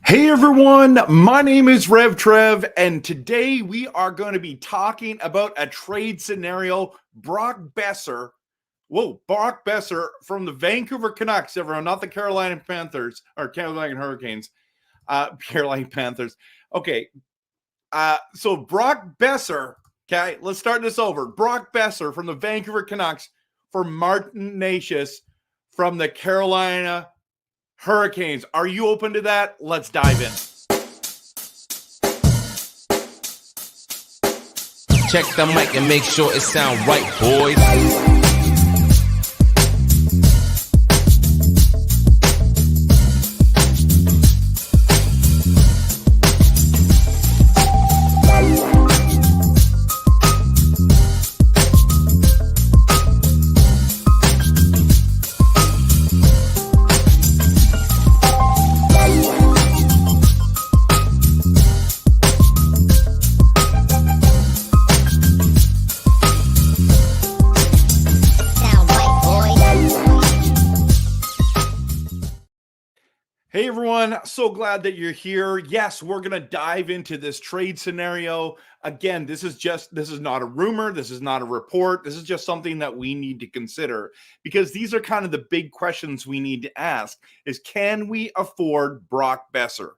Hey everyone, my name is RevTrev, and today we are going to be talking about a trade scenario. Brock Boeser from the Vancouver Canucks, everyone, not the Carolina Panthers or Carolina Hurricanes, Carolina Panthers. Okay, so Brock Boeser, okay, let's start this over. Brock Boeser from the Vancouver Canucks for Martin Necas from the Carolina Hurricanes. Are you open to that? Let's dive in. Check the mic and make sure it sound right, boys. Hey everyone, so glad that you're here. Yes, we're going to dive into this trade scenario. Again, this is not a rumor. This is not a report. This is just something that we need to consider because these are kind of the big questions we need to ask is, can we afford Brock Boeser?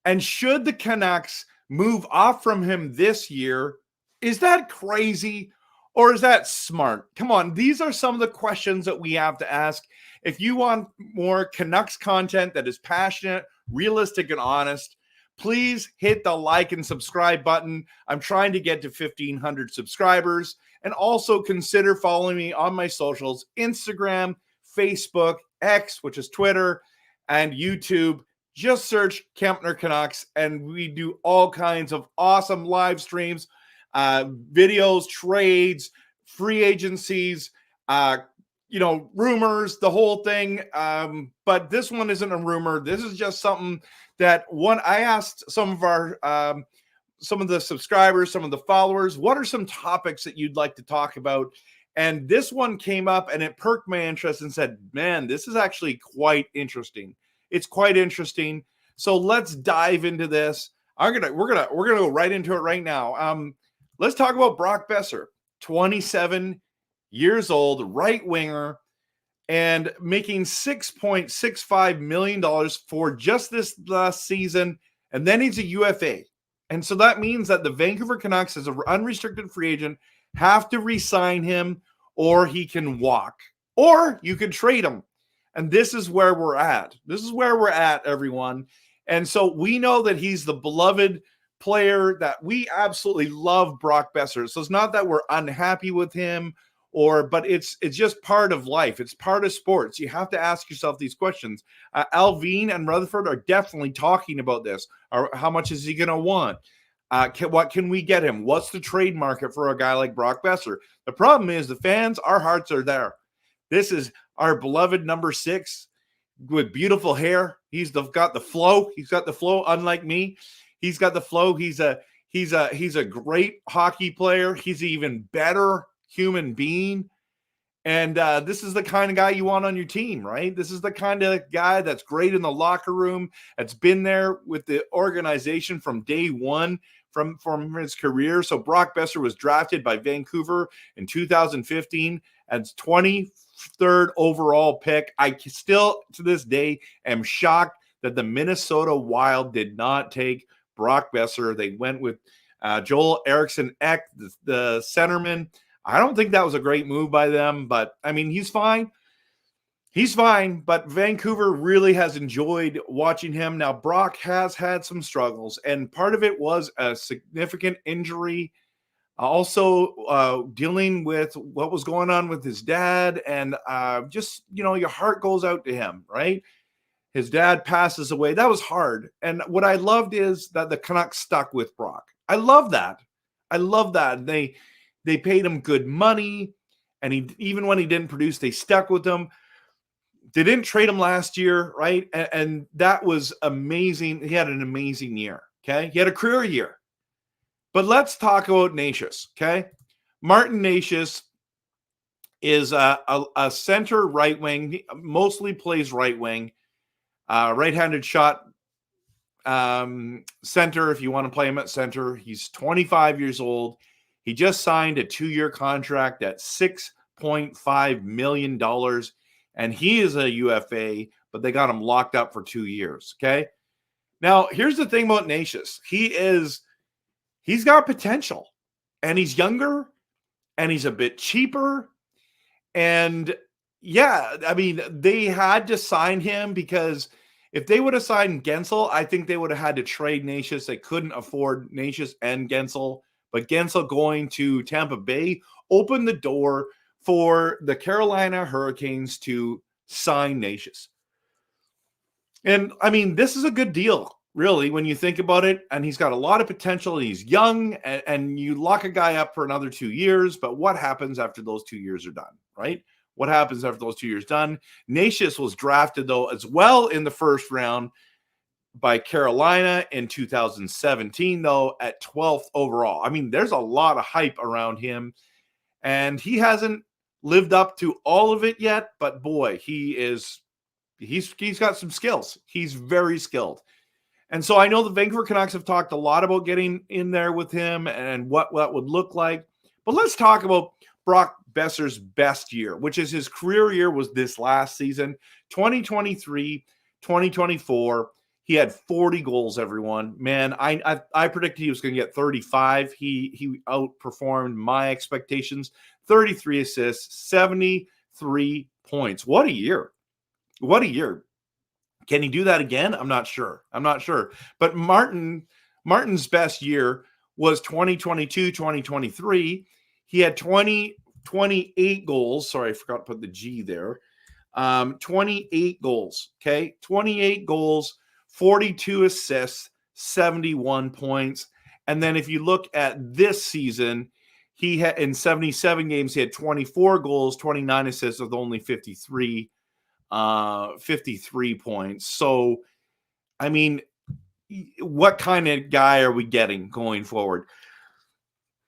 And should the Canucks move off from him this year? Is that crazy or is that smart? Come on, these are some of the questions that we have to ask. If you want more Canucks content that is passionate, realistic, and honest, please hit the like and subscribe button. I'm trying to get to 1,500 subscribers. And also consider following me on my socials, Instagram, Facebook, X, which is Twitter, and YouTube. Just search Kempner Canucks, and we do all kinds of awesome live streams, videos, trades, free agencies, rumors, the whole thing. But this one isn't a rumor. This is just something that I asked some of the subscribers, some of the followers, what are some topics that you'd like to talk about? And this one came up and it perked my interest and said, man, this is actually quite interesting. It's quite interesting. So let's dive into this. We're gonna go right into it right now. Let's talk about Brock Boeser, 27 years old, right winger, and making $6.65 million for just this last season. And then he's a UFA. And so that means that the Vancouver Canucks, as an unrestricted free agent, have to re-sign him or he can walk. Or you could trade him. And this is where we're at. This is where we're at, everyone. And so we know that he's the beloved player, that we absolutely love Brock Boeser. So it's not that we're unhappy with him, but it's just part of life. It's part of sports. You have to ask yourself these questions. Alvin and Rutherford are definitely talking about this. How much is he going to want? What can we get him? What's the trade market for a guy like Brock Boeser? The problem is the fans, our hearts are there. This is our beloved number 6 with beautiful hair. He's got the flow. He's got the flow. Unlike me, he's got the flow. He's a great hockey player. He's an even better human being. And this is the kind of guy you want on your team, right? This is the kind of guy that's great in the locker room, that's been there with the organization from day one from his career. So Brock Boeser was drafted by Vancouver in 2015 as 23rd overall pick. I still, to this day, am shocked that the Minnesota Wild did not take Brock Boeser. They went with Joel Eriksson Ek, the centerman. I don't think that was a great move by them, but I mean, he's fine. He's fine, but Vancouver really has enjoyed watching him. Now, Brock has had some struggles, and part of it was a significant injury. Also, dealing with what was going on with his dad, and your heart goes out to him, right? His dad passes away. That was hard. And what I loved is that the Canucks stuck with Brock. I love that. They paid him good money, and even when he didn't produce, they stuck with him. They didn't trade him last year, right? And that was amazing. He had an amazing year, okay? He had a career year. But let's talk about Necas, okay? Martin Necas is a center right wing. He mostly plays right wing, right-handed shot center if you want to play him at center. He's 25 years old. He just signed a 2-year contract at $6.5 million, and he is a UFA, but they got him locked up for 2 years, okay? Now, here's the thing about Necas. He's got potential, and he's younger, and he's a bit cheaper, and yeah, I mean, they had to sign him because if they would have signed Gensel, I think they would have had to trade Necas. They couldn't afford Necas and Gensel, but Gensel going to Tampa Bay opened the door for the Carolina Hurricanes to sign Necas. And I mean, this is a good deal, really, when you think about it. And he's got a lot of potential. He's young, and you lock a guy up for another 2 years. But what happens after those 2 years are done, right? What happens after those 2 years done? Necas was drafted, though, as well in the first round by Carolina in 2017, though, at 12th overall. I mean, there's a lot of hype around him, and he hasn't lived up to all of it yet. But boy, he's got some skills. He's very skilled. And so I know the Vancouver Canucks have talked a lot about getting in there with him and what that would look like. But let's talk about Brock Boeser's best year, which is his career year, was this last season, 2023, 2024. He had 40 goals, everyone. Man, I predicted he was going to get 35. He outperformed my expectations. 33 assists, 73 points. What a year. What a year. Can he do that again? I'm not sure. But Martin's best year was 2022, 2023. He had 28 goals. Sorry, I forgot to put the G there. 28 goals, okay? 28 goals, 42 assists, 71 points. And then if you look at this season, he had in 77 games, he had 24 goals, 29 assists with only 53 points. So, I mean, what kind of guy are we getting going forward?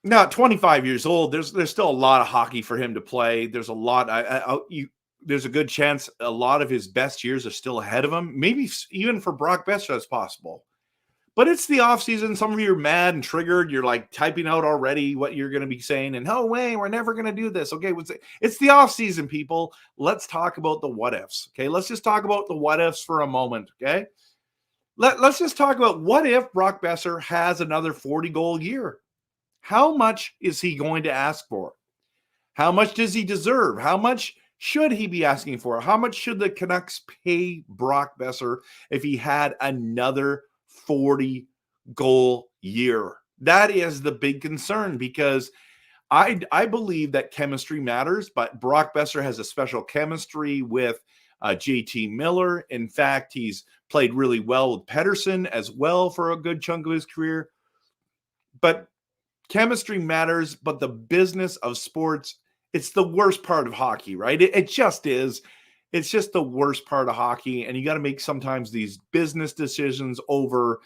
Now, at 25 years old, there's still a lot of hockey for him to play. There's a lot. There's a good chance a lot of his best years are still ahead of him. Maybe even for Brock Boeser, it's possible. But it's the offseason. Some of you are mad and triggered. You're like typing out already what you're going to be saying. And no way, we're never going to do this. Okay, it's the offseason, people. Let's talk about the what ifs. Okay, let's just talk about the what ifs for a moment. Okay, let's just talk about what if Brock Boeser has another 40-goal year. How much is he going to ask for? How much does he deserve? How much should he be asking for? How much should the Canucks pay Brock Boeser if he had another 40-goal year? That is the big concern, because I believe that chemistry matters, but Brock Boeser has a special chemistry with JT Miller. In fact, he's played really well with Pettersson as well for a good chunk of his career. But chemistry matters, but the business of sports, it's the worst part of hockey, right? It just is. It's just the worst part of hockey, and you got to make sometimes these business decisions over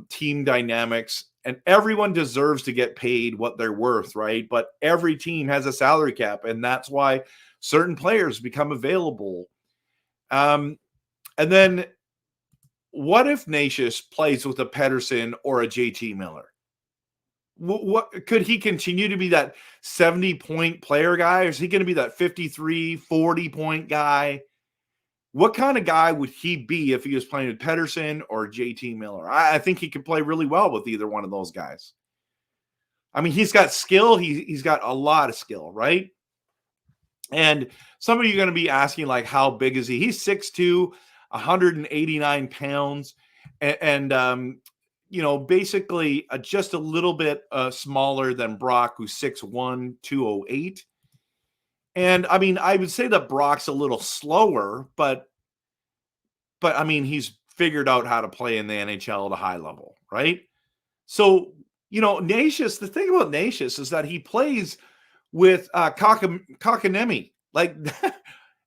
team dynamics, and everyone deserves to get paid what they're worth, right? But every team has a salary cap, and that's why certain players become available. And then what if Necas plays with a Pettersson or a JT Miller? What could he continue to be that 70-point player guy? Or is he going to be that 53, 40-point guy? What kind of guy would he be if he was playing with Pettersson or JT Miller? I think he could play really well with either one of those guys. I mean, he's got skill. He's got a lot of skill, right? And some of you are going to be asking, like, how big is he? He's 6'2", 189 pounds. And you know, basically just a little bit smaller than Brock, who's 6'1", 208. And I mean, I would say that Brock's a little slower, but I mean, he's figured out how to play in the NHL at a high level, right? So, you know, Necas, the thing about Necas is that he plays with Kotkaniemi, like,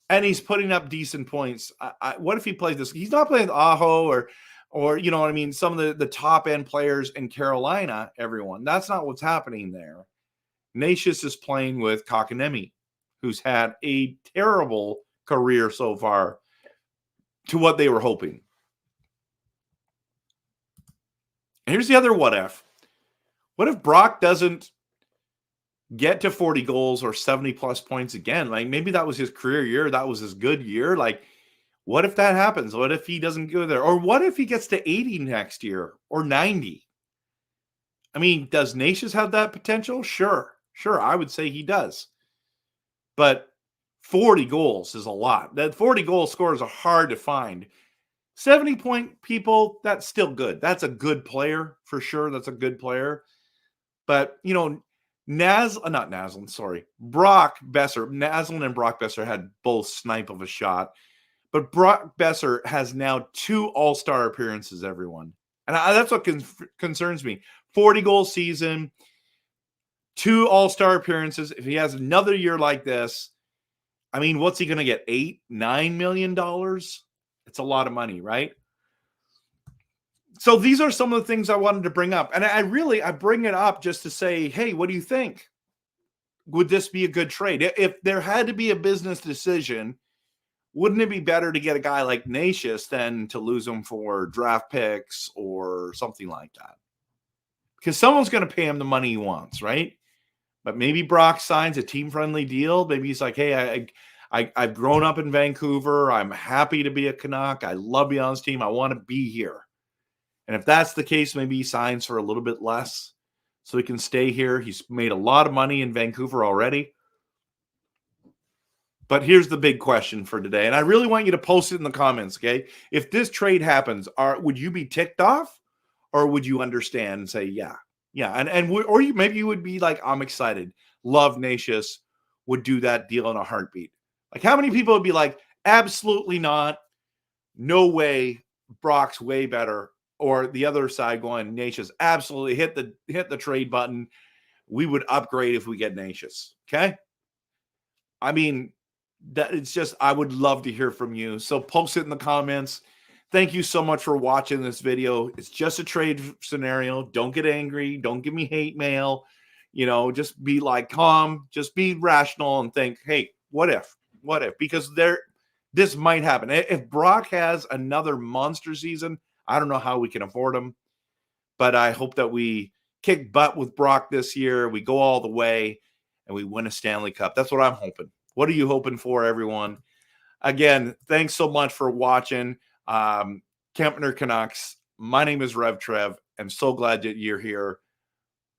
and he's putting up decent points. What if he plays this? He's not playing with Aho or you know what I mean, some of the top end players in Carolina, everyone. That's not what's happening there. Necas is playing with Kotkaniemi, who's had a terrible career so far to what they were hoping. Here's the other what if. What if Brock doesn't get to 40 goals or 70 plus points again? Like maybe that was his career year. That was his good year. Like what if that happens? What if he doesn't go there? Or what if he gets to 80 next year or 90? I mean, does Necas have that potential? Sure. I would say he does. But 40 goals is a lot. That 40 goal scores are hard to find. 70-point people, that's still good. That's a good player for sure. That's a good player. But, you know, Brock Boeser, Naslund and Brock Boeser had both snipe of a shot. But Brock Boeser has now 2 all-star appearances, everyone. And that's what concerns me. 40-goal season, 2 all-star appearances. If he has another year like this, I mean, what's he going to get? $8-9 million? It's a lot of money, right? So these are some of the things I wanted to bring up. And I bring it up just to say, hey, what do you think? Would this be a good trade? If there had to be a business decision, wouldn't it be better to get a guy like Necas than to lose him for draft picks or something like that? Because someone's going to pay him the money he wants, right? But maybe Brock signs a team-friendly deal. Maybe he's like, hey, I've grown up in Vancouver. I'm happy to be a Canuck. I love being on this team. I want to be here. And if that's the case, maybe he signs for a little bit less so he can stay here. He's made a lot of money in Vancouver already. But here's the big question for today. And I really want you to post it in the comments, okay? If this trade happens, would you be ticked off? Or would you understand and say, yeah. Maybe you would be like, I'm excited. Love Necas, would do that deal in a heartbeat. Like how many people would be like, absolutely not. No way. Brock's way better. Or the other side going, Necas, absolutely hit the trade button. We would upgrade if we get Necas. Okay. I mean, that it's just, I would love to hear from you. So post it in the comments. Thank you so much for watching this video. It's just a trade scenario. Don't get angry. Don't give me hate mail. You know, just be like calm. Just be rational and think, hey, what if? What if? Because this might happen. If Brock has another monster season, I don't know how we can afford him. But I hope that we kick butt with Brock this year. We go all the way and we win a Stanley Cup. That's what I'm hoping. What are you hoping for, everyone? Again, thanks so much for watching. Kempner Canucks. My name is RevTrev. I'm so glad that you're here.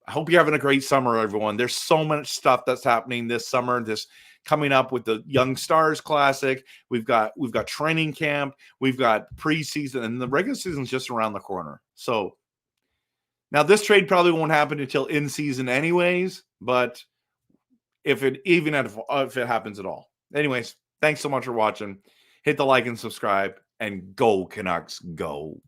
I hope you're having a great summer, everyone. There's so much stuff that's happening this summer. This coming up with the Young Stars Classic. We've got training camp. We've got preseason, and the regular season is just around the corner. So now this trade probably won't happen until in season, anyways. But if it happens at all, anyways, thanks so much for watching. Hit the like and subscribe. And go Canucks, go.